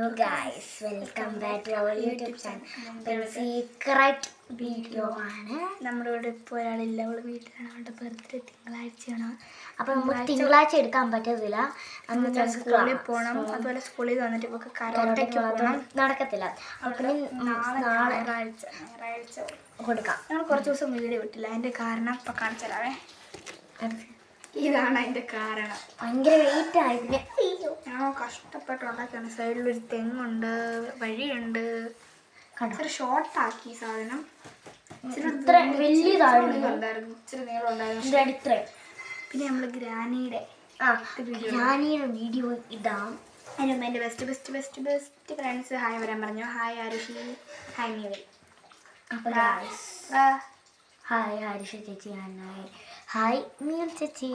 Hello guys, welcome back to our YouTube channel. Secret video ആണ്. നമ്മുടെ ഇവിടെ ഇപ്പോൾ ഒരാളില്ല, അവൾ വീട്ടിലാണ്. അവളുടെ ബർത്ത്ഡേ തിങ്കളാഴ്ചയാണ്. അപ്പോൾ നമുക്ക് തിങ്കളാഴ്ച എടുക്കാൻ പറ്റത്തില്ല, അന്ന് സ്കൂളിൽ പോകണം. അതുപോലെ സ്കൂളിൽ വന്നിട്ട് ഇപ്പോൾ കരോട്ടയ്ക്ക് പോകണം, നടക്കത്തില്ല. അപ്പോൾ ഞായറാഴ്ച കൊടുക്കാം. ഞങ്ങൾ കുറച്ച് ദിവസം വീഡിയോ വിട്ടില്ല. അതിൻ്റെ കാരണം ഇപ്പോൾ കാണിച്ചു തരാവേ. ഇതാണ് അതിൻ്റെ കാരണം. ഭയങ്കര വെയിറ്റ് ആയിരുന്നു. ഞങ്ങൾ കഷ്ടപ്പെട്ടുണ്ടാക്കിയാണ്. സൈഡിലൊരു തെങ്ങുണ്ട്, വഴിയുണ്ട്. ഇച്ചിരി ഷോർട്ടാക്കി സാധനം. ഇത്ര വലിയതായിരുന്നു, ഇച്ചിരി നീളം ഉണ്ടായിരുന്നു. പിന്നെ നമ്മൾ ഗ്രാനിയുടെ വീഡിയോ ഇടാം. അതിന് എൻ്റെ ബെസ്റ്റ് ഫ്രണ്ട്സ് ഹായ് വരാൻ പറഞ്ഞു. Hi Arushi, hi Meeval. അപ്പോൾ ഹായ് ആരുഷ ചേച്ചി, ഹായ് മീവൽ ചേച്ചി.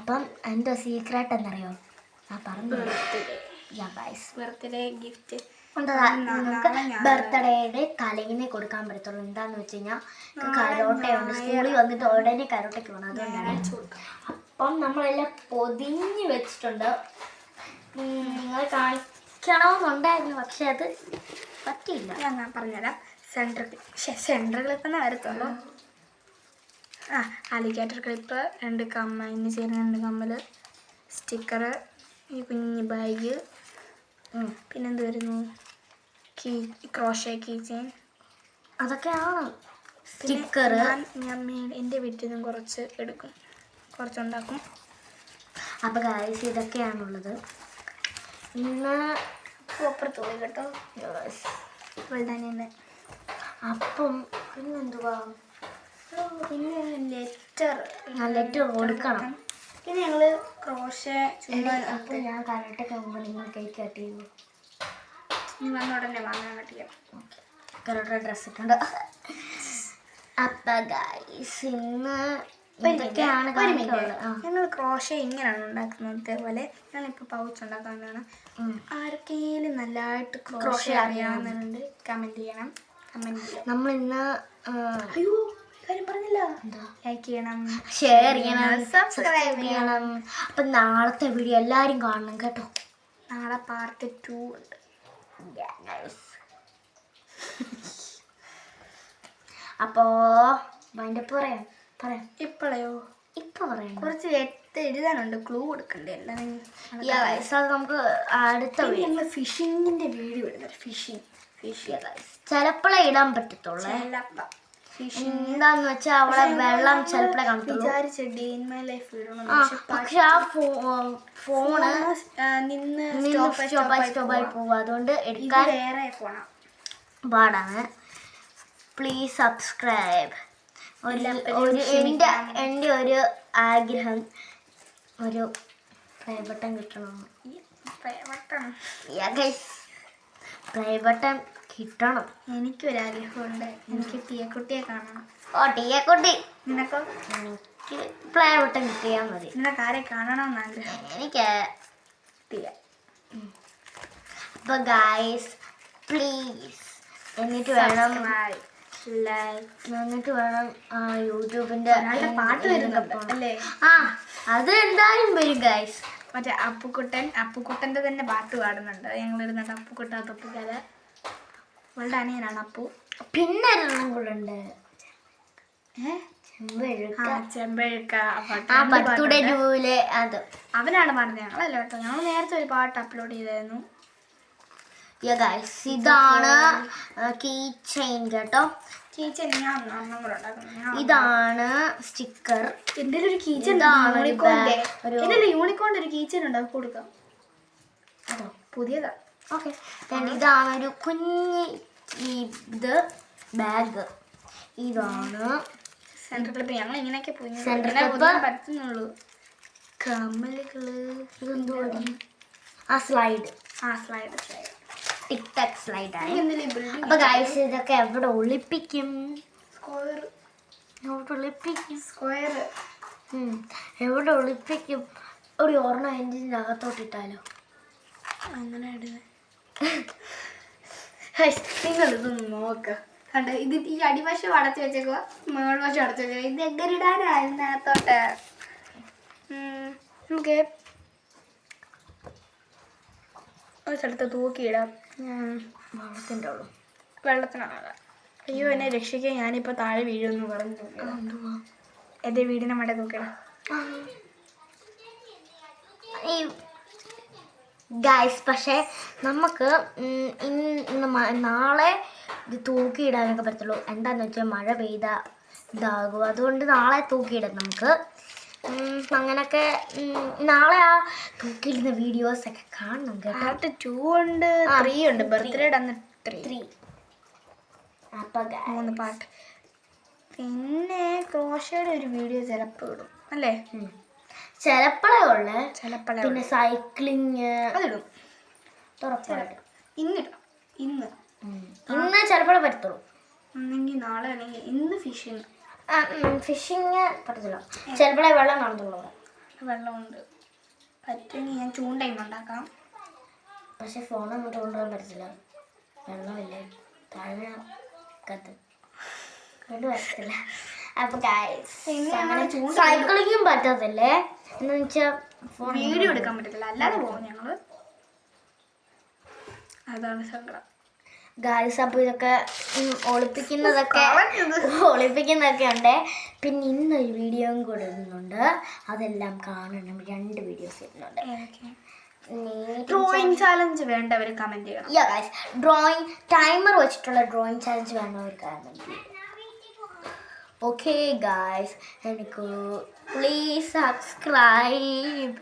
അപ്പം എന്തോ സീക്രട്ട് എന്നറിയോ? പറഞ്ഞു ബർത്ത്ഡേ ഗിഫ്റ്റ് നമുക്ക് ബർത്ത്ഡേയുടെ തലേന്നെ കൊടുക്കാൻ പറ്റത്തുള്ളൂ. എന്താന്ന് വെച്ച് കഴിഞ്ഞാൽ കരോട്ടയുണ്ട്, സ്കൂളിൽ വന്നിട്ട് ഉടനെ കരോട്ടയ്ക്ക് പോകണം. അതുകൊണ്ടാണ്. അപ്പം നമ്മളെല്ലാം പൊതിഞ്ഞ് വെച്ചിട്ടുണ്ട്. നിങ്ങൾ കാണിക്കണമെന്നുണ്ടായിരുന്നു, പക്ഷെ അത് പറ്റിയില്ല. ഞാൻ പറഞ്ഞുതരാം. സെൻറ്റർ ക്ലിപ്പെന്നേ വരത്തുള്ളൂ. അലിഗേറ്റർ ക്ലിപ്പ്, 2 കമ്മ, ഇന്ന് ചേരുന്ന 2 കമ്മൽ, സ്റ്റിക്കർ, ഈ കുഞ്ഞ് ബാഗ്, പിന്നെന്ത് വരുന്നു, ക്രോഷേ കീ ചെയിൻ, അതൊക്കെയാണ് സ്റ്റിക്കർ. ഞാൻ എൻ്റെ വീട്ടിൽ നിന്നും കുറച്ച് എടുക്കും, കുറച്ചുണ്ടാക്കും. അപ്പോൾ ഗൈസ് ഇതൊക്കെയാണുള്ളത്. ഇന്ന് അപ്പുറത്ത് പോയി കേട്ടോ. തന്നെ അപ്പം പിന്നെന്തുവാ, പിന്നെ ലെറ്റർ കൊടുക്കണം. പിന്നെ ഞങ്ങൾ ക്രോഷേ അപ്പോൾ ഞാൻ കരോട്ടയ്ക്ക് പോകുമ്പോൾ നിങ്ങൾ കേക്ക് കട്ട് ചെയ്യുന്നു. വന്ന ഉടനെ വാങ്ങാൻ പറ്റില്ല. കരോട്ട ഡ്രസ്സ് ഇട്ടുണ്ട്. അപ്പം ഗൈസ് ഇന്ന് ഇതൊക്കെയാണ് ഞങ്ങൾ ക്രോഷേ ഇങ്ങനെയാണ് ഉണ്ടാക്കുന്നത്. അതേപോലെ ഞാനിപ്പോൾ പൗച്ച് ഉണ്ടാക്കാവുന്നതാണ്. ആർക്കെങ്കിലും നല്ലതായിട്ട് ക്രോഷേ അറിയാവുന്നവരുണ്ട് കമൻറ്റ് ചെയ്യണം. നമ്മളിന്ന് അയ്യോ കാര്യം പറഞ്ഞില്ല, ലൈക്ക് ചെയ്യണം, ഷെയർ ചെയ്യണം, സബ്സ്ക്രൈബ് ചെയ്യണം. അപ്പം നാളത്തെ വീഡിയോ എല്ലാവരും കാണണം കേട്ടോ. നാളെ പാർട്ട് 2 ഉണ്ട്. അപ്പോൾ അതിൻ്റെ പറയാം ഇപ്പോഴോ ഇപ്പം പറയാം. കുറച്ച് എഴുതാനുണ്ട്, ക്ലൂ കൊടുക്കണ്ടേ എല്ലാം. അത് നമുക്ക് അടുത്ത ഞങ്ങൾ ഫിഷിങ്ങിൻ്റെ വീഡിയോ ഇടുന്നത്. ഫിഷിങ് ചിലപ്പോഴേ ഇടാൻ പറ്റത്തുള്ളൂ. എന്താന്ന് വെച്ചാൽ അവിടെ വെള്ളം ചിലപ്പോഴേ കാണത്തുള്ളൂ. പക്ഷെ ആ ഫോണ് നിന്ന് സ്റ്റോപ്പായി പോവും. അതുകൊണ്ട് എടുക്കാൻ വേറെ ഫോണാ പാടാണ്. Please subscribe. എൻ്റെ ഒരു ആഗ്രഹം, ഒരു പ്ലേ ബട്ടൺ കിട്ടണം. പ്ലേ ബട്ടൺ കിട്ടണം. എനിക്കൊരാഗ്രഹമുണ്ട്, എനിക്ക് ടീയക്കുട്ടിയെ കാണണം. ടീയക്കുട്ടി. നിനക്കോ? എനിക്ക് പ്ലേ ബട്ടൺ കിട്ടിയാൽ മതി. നിനക്ക് ആരെ കാണണമെന്ന് ആഗ്രഹം? എനിക്ക് ടീയ. അപ്പോൾ ഗൈസ് പ്ലീസ് എന്നിട്ട് വേണം യൂട്യൂബിൻ്റെ പാട്ട് വരുന്നുണ്ട് അല്ലേ? അത് എന്തായാലും വരും ഗൈസ്. മറ്റേ അപ്പുക്കുട്ടൻ്റെ തന്നെ പാട്ട് പാടുന്നുണ്ട്. ഞങ്ങൾ ഇരുന്നിട്ട് അപ്പുക്കുട്ട തൊപ്പിക്കാല അവളുടെ അനിയനാണ് അപ്പു. പിന്നെ ഒരെണ്ണം കൂടെ ഉണ്ട്, ചെമ്പഴുക്ക. അത് അവനാണ് പാടുന്നത്, ഞങ്ങളല്ല കേട്ടോ. ഞങ്ങൾ നേരത്തെ ഒരു പാട്ട് അപ്ലോഡ് ചെയ്തായിരുന്നു. ഇതാണ് കീ ചെയിൻ കേട്ടോ. ഇതാണ് സ്റ്റിക്കർ. എൻ്റെ ഒരു കീച്ചൻ യൂണിക്കോണിന്റെ ഒരു കീച്ചൻ ഉണ്ടാവും, കൊടുക്കാം. പുതിയതാ. ഓക്കെ, ഇതാണ് ഒരു കുഞ്ഞി ഇത് ബാഗ്. ഇതാണ് സെൻട്രൽ ക്ലിപ്പ്. ഞങ്ങൾ ഇങ്ങനെയൊക്കെ പോയി പറ്റുന്നുള്ളൂ. കമ്മലുകള്, സ്ലൈഡ് ടിക് ടാക് സ്ലൈഡ് ആണ്. അപ്പൊ ഗൈസ് ഇതൊക്കെ എവിടെ ഒളിപ്പിക്കും? എവിടെ ഒളിപ്പിക്കും? ഒരു ഓർമ്മ എഞ്ചിൻ്റെ അകത്തോട്ടിട്ടാലോ? അങ്ങനെ നിങ്ങളിതൊന്ന് നോക്ക. കണ്ട, ഇത് ഈ അടിവശം അടച്ചു വെച്ചേക്കുക, മേൾവശം അടച്ചു വെച്ചേക്കുക. ഇത് എങ്ങനെ ഇടാനായിരുന്നു അകത്തോട്ട്? നമുക്ക് ഒരു സ്ഥലത്ത് തൂക്കിയിടാം. വെള്ളത്തിൻ്റെ ഉള്ളു. വെള്ളത്തിനാണ്. അയ്യോ എന്നെ രക്ഷിക്കാൻ, ഞാനിപ്പോൾ താഴെ വീഴുമെന്ന് പറഞ്ഞു. എൻ്റെ വീടിൻ്റെ മട തൂക്കിയിടാം. ഈ ഗൈസ് പക്ഷേ നമുക്ക് നാളെ ഇത് തൂക്കിയിടാനൊക്കെ പറ്റുള്ളൂ. എന്താണെന്ന് വെച്ചാൽ മഴ പെയ്ത ഇതാകും. അതുകൊണ്ട് നാളെ തൂക്കിയിടാം നമുക്ക്. അങ്ങനെയൊക്കെ നാളെ ആ തൂക്കിയിടുന്ന വീഡിയോസൊക്കെ കാണണം കേട്ടോ. പാർട്ട് 2 ഉണ്ട്, 3 ഉണ്ട്. ബർത്ത്ഡേയുടെ അന്ന് 3. അപ്പം 3 പാർട്ട്. പിന്നെ ക്രോഷയുടെ ഒരു വീഡിയോ ചിലപ്പോൾ ഇടും അല്ലേ? ചിലപ്പോഴേ ഉള്ളു. ചിലപ്പോഴേ. പിന്നെ സൈക്ലിങ് അതിടും. ഉറപ്പായിട്ടും ഇന്നിടാം. ഇന്ന് ചിലപ്പോഴേ പറ്റത്തുള്ളൂ. ഒന്നെങ്കിൽ നാളെ അല്ലെങ്കിൽ ഇന്ന് ഫിഷിങ്. ഫിഷിങ് പറ്റത്തില്ല. ചിലപ്പോഴേ വെള്ളം കാണത്തുള്ളൂ. വെള്ളമുണ്ട്. പറ്റുമെങ്കിൽ ഞാൻ ചൂണ്ടയും ഉണ്ടാക്കാം. പക്ഷെ ഫോണൊന്നും കൊണ്ടുപോകാൻ പറ്റത്തില്ല. വെള്ളമില്ലേ താഴെ കത്ത് കൊണ്ട് പറ്റത്തില്ല. അപ്പൊ സൈക്ലിങ്ങും പറ്റത്തില്ലേ എന്ന് വെച്ചാൽ വീഡിയോ എടുക്കാൻ പറ്റത്തില്ല. അല്ലാതെ പോകും ഞങ്ങള്. അതാണ് സങ്കടം. ഗായ്സ് അപ്പോൾ ഇതൊക്കെ ഒളിപ്പിക്കുന്നതൊക്കെ ഉണ്ട്. പിന്നെ ഇന്നൊരു വീഡിയോയും കൂടെ ഇടുന്നുണ്ട്. അതെല്ലാം കാണണം. 2 വീഡിയോസ് ഇടുന്നുണ്ട്. ഡ്രോയിങ് ചാലഞ്ച് വേണ്ടവർ കമന്റ് ചെയ്യണം. ഗായ്സ് ഡ്രോയിങ് ടൈമർ വെച്ചിട്ടുള്ള ഡ്രോയിങ് ചാലഞ്ച് വേണ്ടവർ കമന്റ് ചെയ്യും. ഓക്കെ ഗായ്സ്, എനിക്ക് പ്ലീസ് സബ്സ്ക്രൈബ്.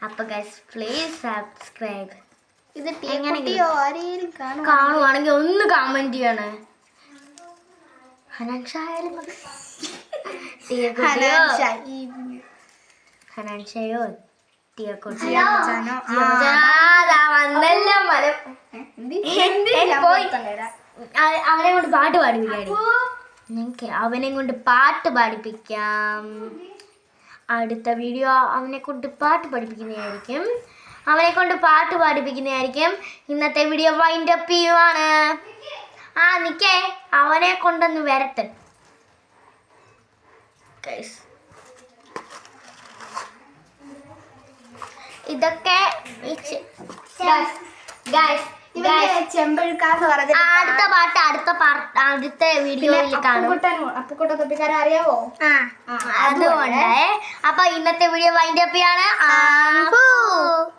അപ്പോൾ ഗൈസ് പ്ലീസ് സബ്സ്ക്രൈബ്. ഇത് ടീയോ ആരെയും കാണുവാണെങ്കിൽ ഒന്ന് കമന്റ് ചെയ്യണേ. ഹനാൻഷായാലും ഹനാൻഷയോ ടിയക്കുട്ടിയോ അവനെ കൊണ്ട് പാട്ട് പാടിപ്പിക്കാടി. ഞങ്ങൾക്ക് അവനെ കൊണ്ട് പാട്ട് പാടിപ്പിക്കാം. അടുത്ത വീഡിയോ അവനെ കൊണ്ട് പാട്ട് പഠിപ്പിക്കുന്നതായിരിക്കും. ഇന്നത്തെ വീഡിയോ വൈൻഡ് അപ്പ് ചെയ്യുവാണ്. നിക്കേ അവനെ കൊണ്ടൊന്ന് വരട്ടെ. ഇതൊക്കെ അടുത്ത വീഡിയോയിൽ കാണും. അറിയാവോ? അതുകൊണ്ട് അപ്പൊ ഇന്നത്തെ വീഡിയോ വൈൻഡ് അപ്പ് ചെയ്യാണ്.